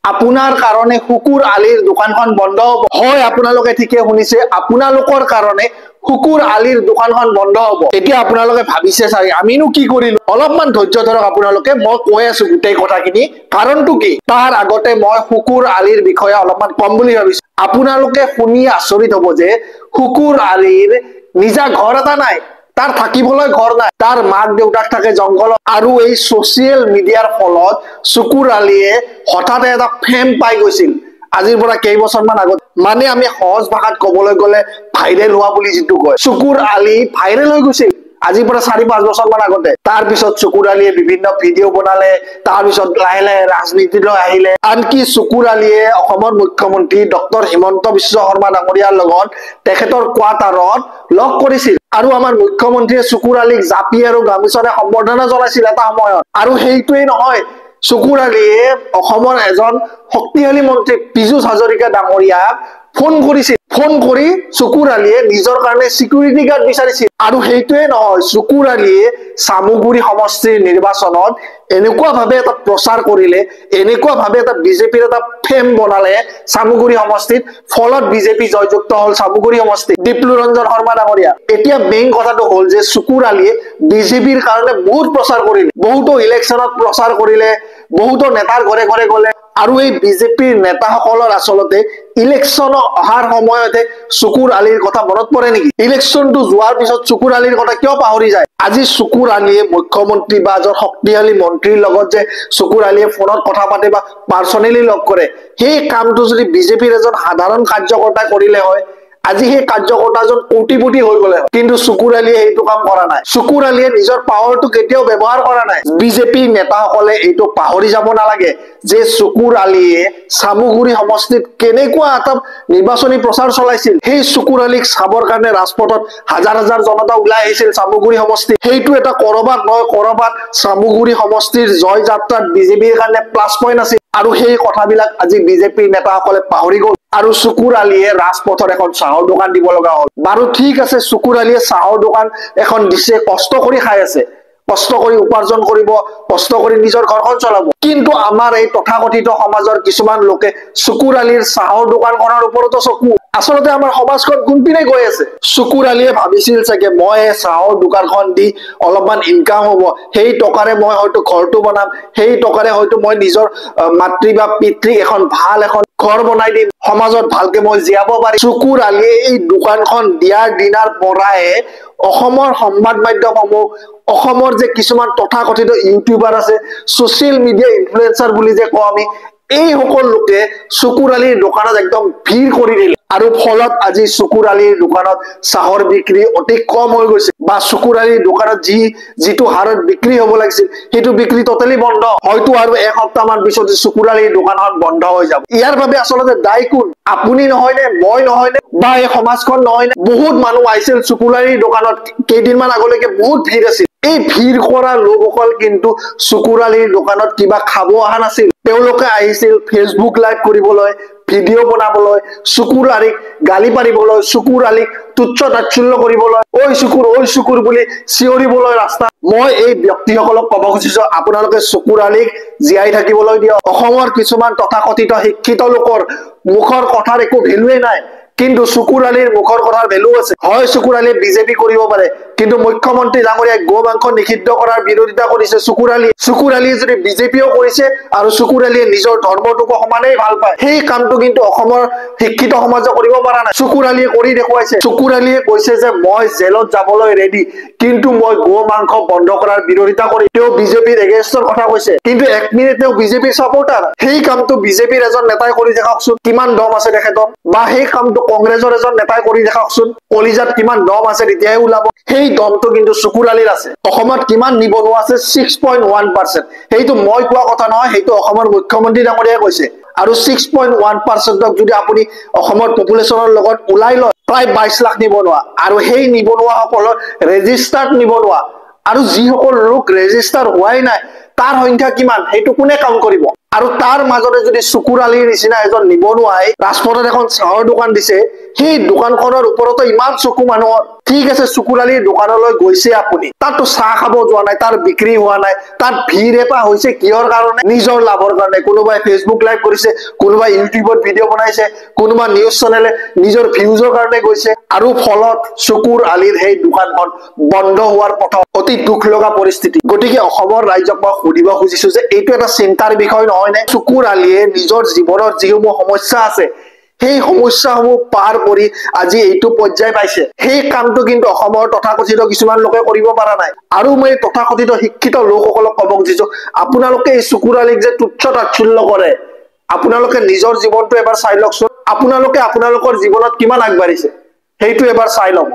আপোনাৰ কাৰণে শুকুৰ আলীৰ দোকানখন বন্ধ হ'ব। হয়, আপোনালোকে ঠিকে শুনিছে, আপোনালোকৰ কাৰণে শুকুৰ আলীৰ দোকানখন বন্ধ হ'ব। এতিয়া আপোনালোকে ভাবিছে চাগে আমিনো কি কৰিলো। অলপমান ধৈৰ্য ধৰক আপোনালোকে, মই কৈ আছো গোটেই কথাখিনি। কাৰণটো কি তাৰ আগতে মই শুকুৰ আলীৰ বিষয়ে অলপমান কম বুলি ভাবিছো। আপোনালোকে শুনি আচৰিত হ'ব যে শুকুৰ আলীৰ নিজা ঘৰ এটা নাই, তাৰ থাকিবলৈ ঘৰ নাই, তাৰ মাক দেউতাক থাকে জংঘলত। আৰু এই ছচিয়েল মিডিয়াৰ ফলত শুকুৰ আলীয়ে হঠাতে এটা ফেম পাই গৈছিল আজিৰ পৰা কেইবছৰমান আগত। মানে আমি সহজ ভাষাত কবলৈ গলে ভাইৰেল হোৱা বুলি যিটো কয়, শুকুৰ আলী ভাইৰেল হৈ গৈছিল আজিৰ পৰা 4-5 বছৰমান আগতে। তাৰ পিছত শুকুৰ আলীয়ে বিভিন্ন ভিডিঅ' বনালে, তাৰ পিছত লাহে লাহে ৰাজনীতিলৈ আহিলে। আনকি শুকুৰ আলীয়ে অসমৰ মুখ্যমন্ত্ৰী ডক্টৰ হিমন্ত বিশ্ব শৰ্মা ডাঙৰীয়াৰ লগত তেখেতৰ কোৱাৰ্টাৰত লগ কৰিছিল। আৰু আমাৰ মুখ্যমন্ত্ৰীয়ে শুকুৰ আলীক জাপি আৰু গামোচাৰে সম্বৰ্ধনা জনাইছিল এটা সময়ত। আৰু সেইটোৱেই নহয়, শুকুৰ আলীয়ে অসমৰ এজন শক্তিশালী মন্ত্ৰী পীযুষ হাজৰিকা ডাঙৰীয়াক ফোন কৰিছিল। ফোন কৰি শুকুৰ আলীয়ে নিজৰ কাৰণে সিকিউৰিটি গাৰ্ড বিচাৰিছিল। আৰু সেইটোৱে নহয়, শুকুৰ আলীয়ে চামুগুৰি সমষ্টিৰ নিৰ্বাচনত এনেকুৱা ভাৱে এটা প্ৰচাৰ কৰিলে, এনেকুৱা ভাৱে এটা বিজেপিৰ এটা ফেম বনালে চামুগুৰি সমষ্টিত, ফলত বিজেপি জয়যুক্ত হল চামুগুৰি সমষ্টিত ডিপ্লু ৰঞ্জন শৰ্মা ডাঙৰীয়া। এতিয়া মেইন কথাটো হল যে শুকুৰ আলীয়ে বিজেপিৰ কাৰণে বহুত প্ৰচাৰ কৰিলে, বহুতো ইলেকশ্যনত প্ৰচাৰ কৰিলে, বহুতো নেতাৰ ঘৰে ঘৰে গলে। আৰু এই বিজেপিৰ নেতাসকলৰ আচলতে ইলেকশ্যন অহাৰ সময়তে শুকুৰ আলীৰ কথা মনত পৰে নেকি? ইলেকশ্যনটো যোৱাৰ পিছত শুকুৰ আলীৰ কথা কিয় পাহৰি যায়? আজি শুকুৰ আলীয়ে মুখ্যমন্ত্ৰী বা এজন শক্তিশালী মন্ত্ৰীৰ লগত যে শুকুৰ আলীয়ে ফোনত কথা পাতে বা পাৰ্চনেলি লগ কৰে, সেই কামটো যদি বিজেপিৰ এজন সাধাৰণ কাৰ্যকৰ্তাই কৰিলে হয়, আজি সেই কাৰ্যকৰ্তাজন কোটিপতি হৈ গলে। কিন্তু শুকুৰ আলীয়ে সেইটো কাম কৰা নাই। শুকুৰ আলীয়ে নিজৰ পাৱাৰটো কেতিয়াও ব্যৱহাৰ কৰা নাই। বিজেপি নেতাসকলে এইটো পাহৰি যাব নালাগে যে শুকুৰ আলীয়ে চামুগুৰি সমষ্টিত কেনেকুৱা এটা নিৰ্বাচনী প্ৰচাৰ চলাইছিল। সেই শুকুৰ আলীক চাবৰ কাৰণে ৰাজপথত হাজাৰ হাজাৰ জনতা ওলাই আহিছিল চামুগুৰি সমষ্টি। সেইটো এটা কৰবাত নহয় কৰবাত চামুগুৰি সমষ্টিৰ জয় যাত্ৰাত বিজেপিৰ কাৰণে প্লাছ পইণ্ট আছিল। আৰু সেই কথাবিলাক আজি বিজেপিৰ নেতাসকলে পাহৰি গল। আৰু শুকুৰ আলীয়ে ৰাজপথত এখন চাহৰ দোকান দিব লগা হল। বাৰু ঠিক আছে, শুকুৰ আলীয়ে চাহৰ দোকান এখন দিছে, কষ্ট কৰি খাই আছে, কষ্ট কৰি উপাৰ্জন কৰিব, কষ্ট কৰি নিজৰ ঘৰখন চলাব। কিন্তু আমাৰ এই তথাকথিত সমাজৰ কিছুমান লোকে শুকুৰ আলীৰ চাহৰ দোকানখনৰ ওপৰতো চকু। আচলতে আমাৰ সমাজখন কোনপিনে গৈ আছে? শুকুৰ আলীয়ে ভাবিছিল চাগে মই চাহৰ দোকানখন দি অলপমান ইনকাম হব, সেই টকাৰে মই হয়তো ঘৰটো বনাম, সেই টকাৰে হয়তো মই নিজৰ মাতৃ বা পিতৃক এখন ভাল এখন ঘৰ বনাই দিম, সমাজত ভালকে মই জীয়াব পাৰিম। শুকুৰ আলীয়ে এই দোকানখন দিয়াৰ দিনাৰ পৰাই অসমৰ সংবাদ মাধ্যমসমূহ, অসমৰ যে কিছুমান তথাকথিত ইউটিউবাৰ আছে, ছচিয়েল মিডিয়া ইনফ্লুৱেঞ্চাৰ বুলি যে কওঁ আমি, এই সকল লোকে শুকুৰ আলীৰ দোকানত একদম ভিৰ কৰি দিলে। আৰু ফলত আজি শুকুৰ আলীৰ দোকানত চাহৰ বিক্ৰী অতি কম হৈ গৈছে, বা শুকুৰ আলীৰ দোকানত যিটো হাৰত বিক্ৰী হব লাগিছিল সেইটো বিক্ৰী টোটেলি বন্ধ। হয়তো আৰু এসপ্তাহ মান পিছত শুকুৰ আলীৰ দোকানখন বন্ধ হৈ যাব। ইয়াৰ বাবে আচলতে দায়ী কোন? আপুনি নহয় নে, মই নহয় নে, বা এই সমাজখন নহয় নে? বহুত মানুহ আহিছিল শুকুৰ আলীৰ দোকানত, কেইদিনমান আগলৈকে বহুত ভিৰ আছিল। এই ভিৰ কৰা লোকসকল কিন্তু শুকুৰ আলীৰ দোকানত কিবা খাব অহা নাছিল। তেওঁলোকে আহিছিল ফেচবুক লাইভ কৰিবলৈ, ভিডিঅ' বনাবলৈ, শুকুৰ আলীক গালি পাৰিবলৈ, শুকুৰ আলীক তুচ্ছ তাচ্ছিল্য কৰিবলৈ, ঐ শুকুৰ বুলি চিঞৰিবলৈ ৰাস্তাত। মই এই ব্যক্তিসকলক কব খুজিছো, আপোনালোকে শুকুৰ আলীক জীয়াই থাকিবলৈ দিয়ক। অসমৰ কিছুমান তথাকথিত শিক্ষিত লোকৰ মুখৰ কথাৰ একো ভেলুৱে নাই, কিন্তু শুকুৰ আলীৰ মুখৰ কথাৰ ভেলু আছে। হয়, শুকুৰ আলীয়ে বিজেপি কৰিব পাৰে, কিন্তু মুখ্যমন্ত্ৰী ডাঙৰীয়াই গো মাংস নিষিদ্ধ কৰাৰ বিৰোধিতা কৰিছে শুকুৰ আলীয়ে। শুকুৰ আলীয়ে যদি বিজেপিও কৰিছে, আৰু শুকুৰ আলীয়ে নিজৰ ধৰ্মটোকো সমানেই ভাল পায়, সেই কামটো কিন্তু অসমৰ শিক্ষিত সমাজে কৰিব পৰা নাই। শুকুৰ আলীয়ে কৰি দেখুৱাইছে। শুকুৰ আলীয়ে কৈছে যে মই জেলত যাবলৈ ৰেডি, কিন্তু মই গো মাংস বন্ধ কৰাৰ বিৰোধিতা কৰি। তেওঁ বিজেপিৰ এগেইনষ্টৰ কথা কৈছে, কিন্তু এক মিনিট তেওঁ বিজেপিৰ সাপোৰ্টাৰ। সেই কামটো বিজেপিৰ এজন নেতাই কৰি দেখাওকচোন, কিমান দম আছে তেখেতৰ। বা সেই কামটো কংগ্ৰেছৰ এজন নেতাই কৰি দেখাওকচোন, কলিজাত কিমান দম আছে তেতিয়াহে ওলাব। সেই দমটো কিন্তু শুকুৰ আলীৰ আছে। অসমত কিমান নিবনুৱা আছে? 6.1%। সেইটো মই কোৱা কথা নহয়, সেইটো অসমৰ মুখ্যমন্ত্ৰী ডাঙৰীয়াই কৈছে। আৰু 6.1%ক যদি আপুনি অসমৰ পপুলেশ্যনৰ লগত ওলাই লয়, প্ৰায় 22 লাখ নিবনুৱা। আৰু সেই নিবনুৱাসকলৰ ৰেজিষ্টাৰ্ড নিবনুৱা, আৰু যিসকল লোক ৰেজিষ্টাৰ হোৱাই নাই তাৰ সংখ্যা কিমান, সেইটো কোনে কাম কৰিব? আৰু তাৰ মাজতে যদি শুকুৰ আলীৰ নিচিনা এজন নিবনুৱাই ৰাজপথত এখন চাহৰ দোকান দিছে, সেই দোকানখনৰ ওপৰতো ইমান চকু মানুহৰ ঠিক আছে চকুৰ আলিৰ দোকানলৈ গৈছে আপুনি তাতো চাহ খাব যোৱা নাই তাৰ বিক্ৰী হোৱা নাই তাত ভিৰ এটা হৈছে কিহৰ কাৰণে নিজৰ লাভৰ কাৰণে কোনোবাই ফেচবুক লাইভ কৰিছে কোনোবাই ইউটিউবত ভিডিঅ' বনাইছে কোনোবা নিউজ চেনেলে নিজৰ ভিউজৰ কাৰণে গৈছে আৰু ফলত চকুৰ আলিৰ সেই দোকানখন বন্ধ হোৱাৰ পথত অতি দুখ লগা পৰিস্থিতি গতিকে অসমৰ ৰাইজক মই সুধিব খুজিছো যে এইটো এটা চিন্তাৰ বিষয় নহয় নে চকুৰ আলিয়ে নিজৰ জীৱনৰ যিসমূহ সমস্যা আছে সেই সমস্যাসমূহ পাৰ কৰি আজি এইটো পৰ্যায় পাইছে সেই কামটো কিন্তু অসমৰ তথাকথিত কিছুমান লোকে কৰিব পৰা নাই আৰু মই তথাকথিত শিক্ষিত লোকসকলক ক'ব খুজিছো আপোনালোকে এই চকুৰ আলিক যে তুচ্ছ তাচ্ছিল্য কৰে আপোনালোকে নিজৰ জীৱনটো এবাৰ চাই লওকচোন আপোনালোকে আপোনালোকৰ জীৱনত কিমান আগবাঢ়িছে সেইটো এবাৰ চাই লওক